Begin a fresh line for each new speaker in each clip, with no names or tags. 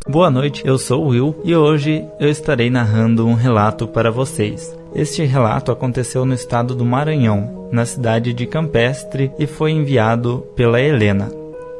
Boa noite, eu sou o Will e hoje eu estarei narrando um relato para vocês. Este relato aconteceu no estado do Maranhão, na cidade de Campestre e foi enviado pela Helena.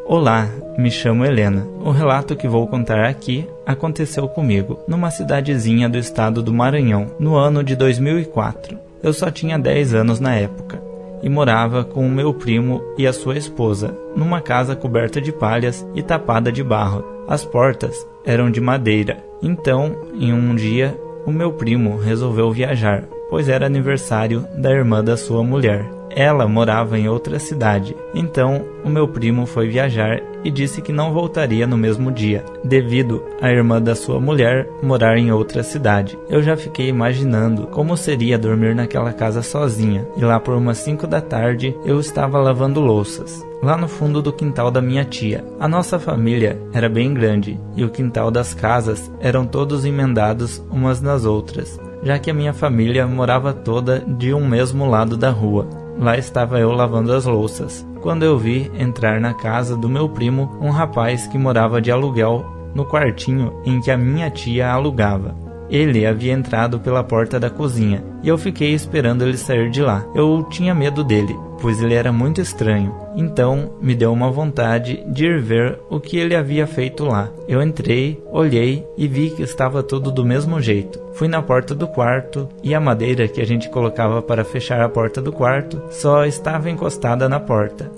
Olá, me chamo Helena. O relato que vou contar aqui aconteceu comigo, numa cidadezinha do estado do Maranhão, no ano de 2004. Eu só tinha 10 anos na época e morava com o meu primo e a sua esposa, numa casa coberta de palhas e tapada de barro. As portas eram de madeira. Então, em um dia, o meu primo resolveu viajar, pois era aniversário da irmã da sua mulher. Ela morava em outra cidade. Então, o meu primo foi viajar e disse que não voltaria no mesmo dia, devido à irmã da sua mulher morar em outra cidade. Eu já fiquei imaginando como seria dormir naquela casa sozinha, e lá por umas 5 da tarde eu estava lavando louças, lá no fundo do quintal da minha tia. A nossa família era bem grande, e o quintal das casas eram todos emendados umas nas outras, já que a minha família morava toda de um mesmo lado da rua. Lá estava eu lavando as louças, quando eu vi entrar na casa do meu primo um rapaz que morava de aluguel no quartinho em que a minha tia alugava. Ele havia entrado pela porta da cozinha e eu fiquei esperando ele sair de lá. Eu tinha medo dele, pois ele era muito estranho. Então me deu uma vontade de ir ver o que ele havia feito lá. Eu entrei, olhei e vi que estava tudo do mesmo jeito. Fui na porta do quarto e a madeira que a gente colocava para fechar a porta do quarto só estava encostada na porta.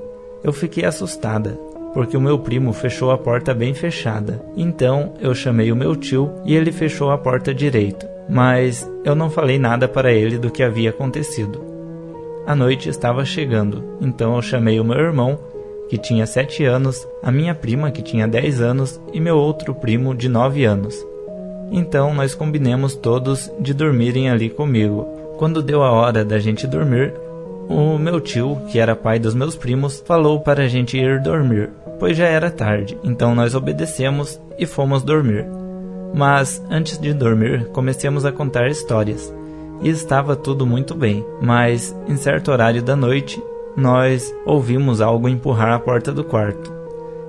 Eu fiquei assustada, porque o meu primo fechou a porta bem fechada. Então eu chamei o meu tio e ele fechou a porta direito, mas eu não falei nada para ele do que havia acontecido. A noite estava chegando, então eu chamei o meu irmão, que tinha 7 anos, a minha prima, que tinha 10 anos, e meu outro primo, de 9 anos. Então nós combinamos todos de dormirem ali comigo. Quando deu a hora da gente dormir, o meu tio, que era pai dos meus primos, falou para a gente ir dormir, pois já era tarde. Então nós obedecemos e fomos dormir. Mas antes de dormir, comecemos a contar histórias. E estava tudo muito bem, mas em certo horário da noite, nós ouvimos algo empurrar a porta do quarto.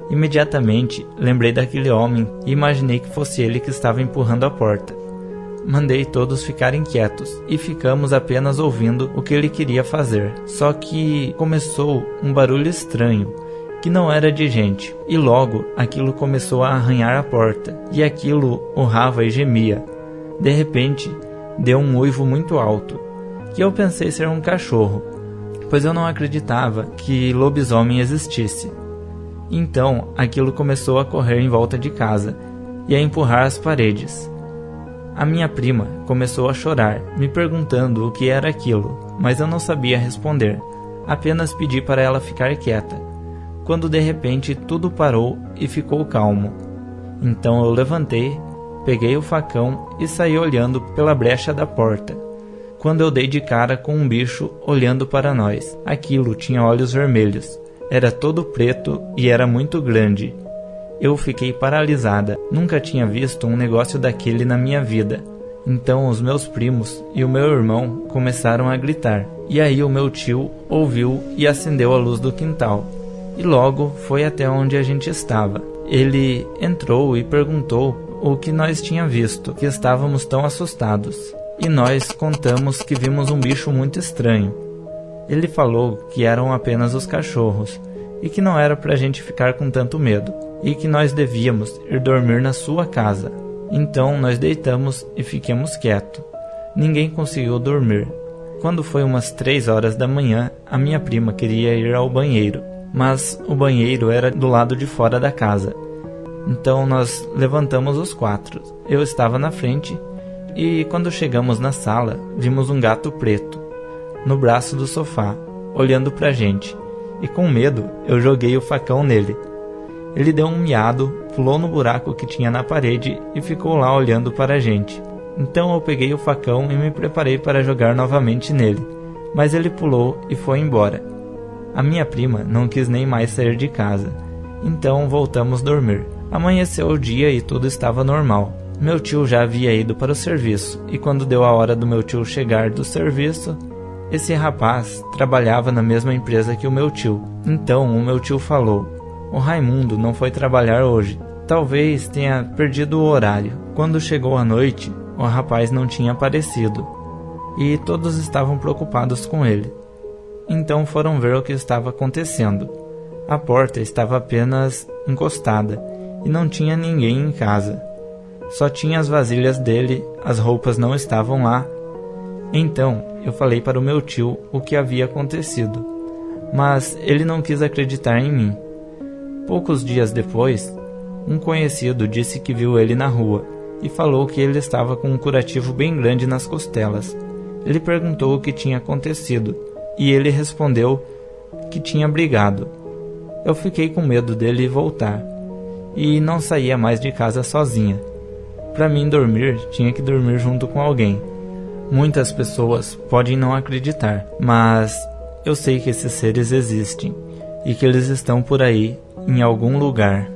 Imediatamente lembrei daquele homem e imaginei que fosse ele que estava empurrando a porta. Mandei todos ficarem quietos e ficamos apenas ouvindo o que ele queria fazer. Só que começou um barulho estranho, que não era de gente, e logo aquilo começou a arranhar a porta, e aquilo urrava e gemia. De repente, deu um uivo muito alto, que eu pensei ser um cachorro, pois eu não acreditava que lobisomem existisse. Então, aquilo começou a correr em volta de casa e a empurrar as paredes. A minha prima começou a chorar, me perguntando o que era aquilo, mas eu não sabia responder. Apenas pedi para ela ficar quieta, quando de repente tudo parou e ficou calmo. Então eu levantei, peguei o facão e saí olhando pela brecha da porta, quando eu dei de cara com um bicho olhando para nós. Aquilo tinha olhos vermelhos, era todo preto e era muito grande. Eu fiquei paralisada, nunca tinha visto um negócio daquele na minha vida. Então os meus primos e o meu irmão começaram a gritar, e aí o meu tio ouviu e acendeu a luz do quintal, e logo foi até onde a gente estava. Ele entrou e perguntou o que nós tinha visto, que estávamos tão assustados, e nós contamos que vimos um bicho muito estranho. Ele falou que eram apenas os cachorros, e que não era pra gente ficar com tanto medo, e que nós devíamos ir dormir na sua casa. Então nós deitamos e ficamos quietos. Ninguém conseguiu dormir. Quando foi umas 3 horas da manhã, a minha prima queria ir ao banheiro, mas o banheiro era do lado de fora da casa. Então nós levantamos os 4. Eu estava na frente e quando chegamos na sala, vimos um gato preto no braço do sofá, olhando pra gente. E com medo, eu joguei o facão nele. Ele deu um miado, pulou no buraco que tinha na parede e ficou lá olhando para a gente. Então eu peguei o facão e me preparei para jogar novamente nele, mas ele pulou e foi embora. A minha prima não quis nem mais sair de casa, então voltamos dormir. Amanheceu o dia e tudo estava normal. Meu tio já havia ido para o serviço, e quando deu a hora do meu tio chegar do serviço, esse rapaz trabalhava na mesma empresa que o meu tio. Então o meu tio falou: "O Raimundo não foi trabalhar hoje, talvez tenha perdido o horário. Quando chegou a noite, o rapaz não tinha aparecido e todos estavam preocupados com ele. Então foram ver o que estava acontecendo. A porta estava apenas encostada e não tinha ninguém em casa. Só tinha as vasilhas dele, as roupas não estavam lá. Então eu falei para o meu tio o que havia acontecido, mas ele não quis acreditar em mim. Poucos dias depois, um conhecido disse que viu ele na rua e falou que ele estava com um curativo bem grande nas costelas. Ele perguntou o que tinha acontecido e ele respondeu que tinha brigado. Eu fiquei com medo dele voltar e não saía mais de casa sozinha. Para mim dormir, tinha que dormir junto com alguém. Muitas pessoas podem não acreditar, mas eu sei que esses seres existem e que eles estão por aí, em algum lugar.